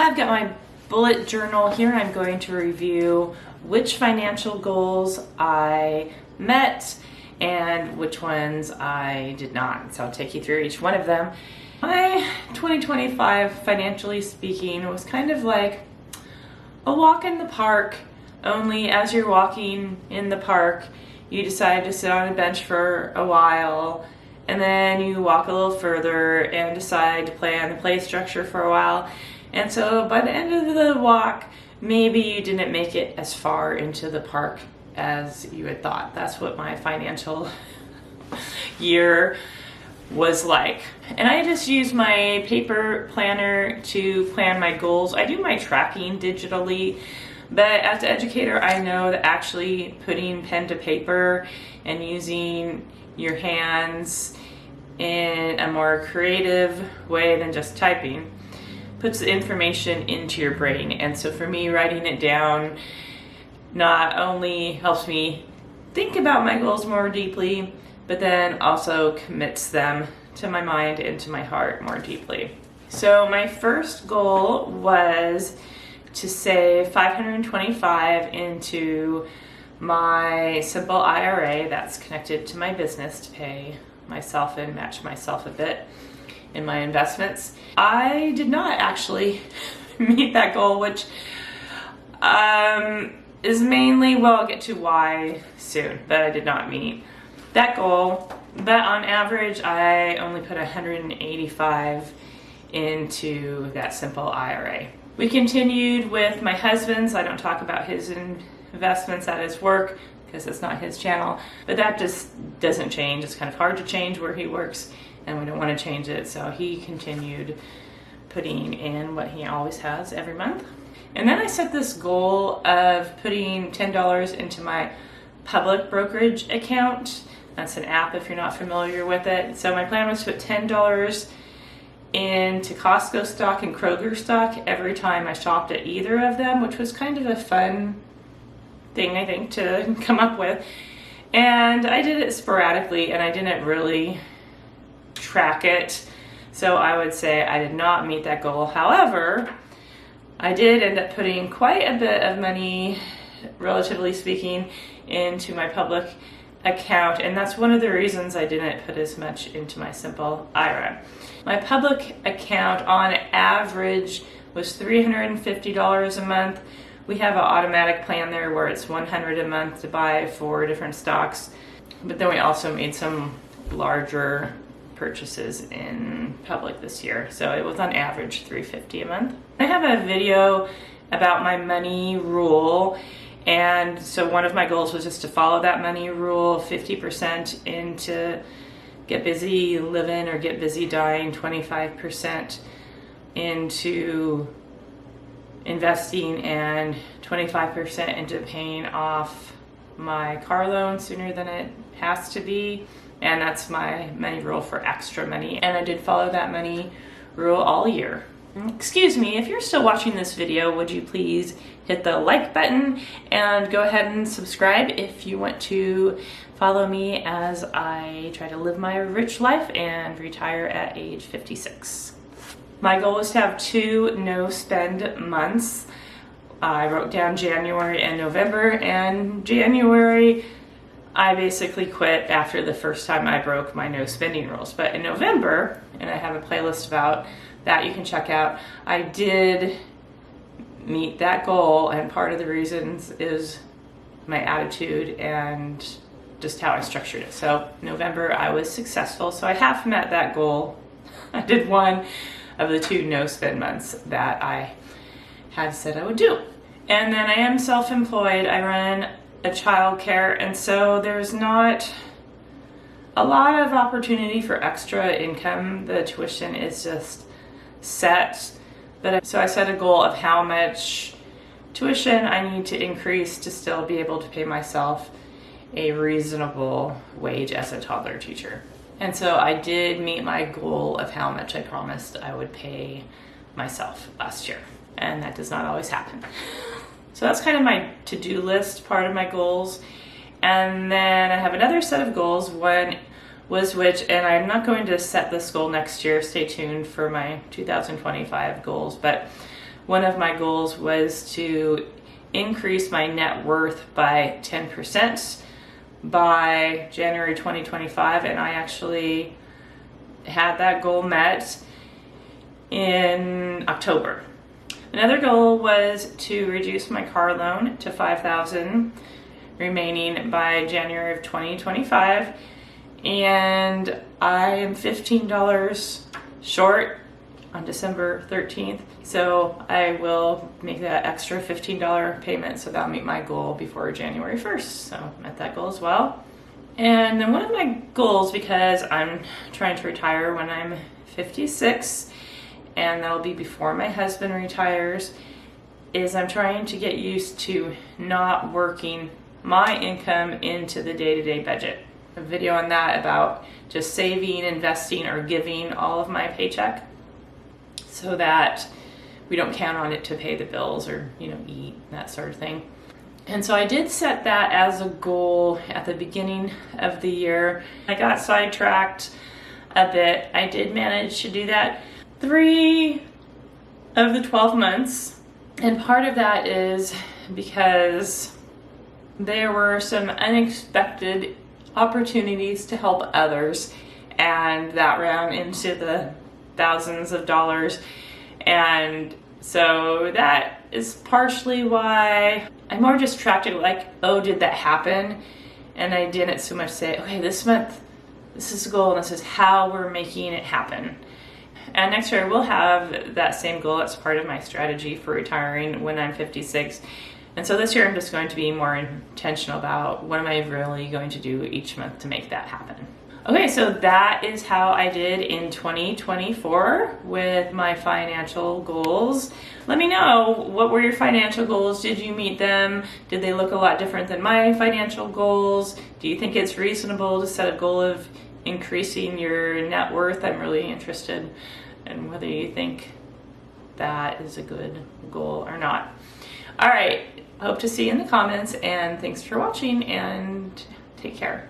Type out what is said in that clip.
I've got my bullet journal here. I'm going to review which financial goals I met and which ones I did not. So I'll take you through each one of them. My 2025, financially speaking, was kind of like a walk in the park, only as you're walking in the park, you decide to sit on a bench for a while, and then you walk a little further and decide to play on the play structure for a while. And so by the end of the walk, maybe you didn't make it as far into the park as you had thought. That's what my financial year was like. And I just use my paper planner to plan my goals. I do my tracking digitally, but as an educator, I know that actually putting pen to paper and using your hands in a more creative way than just typing puts the information into your brain. And so for me, writing it down not only helps me think about my goals more deeply, but then also commits them to my mind and to my heart more deeply. So my first goal was to save $525 into my simple IRA that's connected to my business to pay myself and match myself a bit in my investments. I did not actually meet that goal, which is mainly, well, I'll get to why soon, but I did not meet that goal. But on average, I only put $185 into that simple IRA. We continued with my husband's. I don't talk about his investments at his work because it's not his channel, but that just doesn't change. It's kind of hard to change where he works, and we don't want to change it. So he continued putting in what he always has every month. And then I set this goal of putting $10 into my public brokerage account. That's an app if you're not familiar with it. So my plan was to put $10 into Costco stock and Kroger stock every time I shopped at either of them, which was kind of a fun thing, I think, to come up with. And I did it sporadically, and I didn't really track it. So I would say I did not meet that goal. However, I did end up putting quite a bit of money, relatively speaking, into my public account, and that's one of the reasons I didn't put as much into my simple IRA. My public account on average was $350 a month. We have an automatic plan there where it's $100 a month to buy 4 different stocks, but then we also made some larger purchases in public this year, so it was on average $350 a month. I have a video about my money rule, and so one of my goals was just to follow that money rule, 50% into get busy living or get busy dying, 25% into investing, and 25% into paying off my car loan sooner than it has to be. And that's my money rule for extra money. And I did follow that money rule all year. Excuse me, if you're still watching this video, would you please hit the like button and go ahead and subscribe if you want to follow me as I try to live my rich life and retire at age 56. My goal is to have 2 no-spend months. I wrote down January and November, and January I basically quit after the first time I broke my no spending rules. But in November, and I have a playlist about that you can check out, I did meet that goal, and part of the reasons is my attitude and just how I structured it. So November I was successful, so I have met that goal. I did one of the 2 no spend months that I had said I would do. And then I am self-employed. I run a childcare, and so there's not a lot of opportunity for extra income. The tuition is just set. So I set a goal of how much tuition I need to increase to still be able to pay myself a reasonable wage as a toddler teacher. And so I did meet my goal of how much I promised I would pay myself last year, and that does not always happen. So that's kind of my to-do list, part of my goals. And then I have another set of goals. One was and I'm not going to set this goal next year, stay tuned for my 2025 goals, but one of my goals was to increase my net worth by 10% by January 2025, and I actually had that goal met in October. Another goal was to reduce my car loan to $5,000 remaining by January of 2025, and I am $15 short on December 13th, so I will make that extra $15 payment, so that'll meet my goal before January 1st. So met that goal as well. And then one of my goals, because I'm trying to retire when I'm 56, and that'll be before my husband retires, is I'm trying to get used to not working my income into the day-to-day budget. A video on that about just saving, investing, or giving all of my paycheck so that we don't count on it to pay the bills or, eat, that sort of thing. And so I did set that as a goal at the beginning of the year. I got sidetracked a bit. I did manage to do that 3 of the 12 months. And part of that is because there were some unexpected opportunities to help others, and that ran into the thousands of dollars. And so that is partially why I'm more distracted, like, oh, did that happen? And I didn't so much say, okay, this month, this is a goal, and this is how we're making it happen. And next year, we'll have that same goal. It's part of my strategy for retiring when I'm 56. And so this year, I'm just going to be more intentional about what am I really going to do each month to make that happen. Okay, so that is how I did in 2024 with my financial goals. Let me know, what were your financial goals? Did you meet them? Did they look a lot different than my financial goals? Do you think it's reasonable to set a goal of increasing your net worth? I'm really interested in whether you think that is a good goal or not. All right, hope to see you in the comments, and thanks for watching, and take care.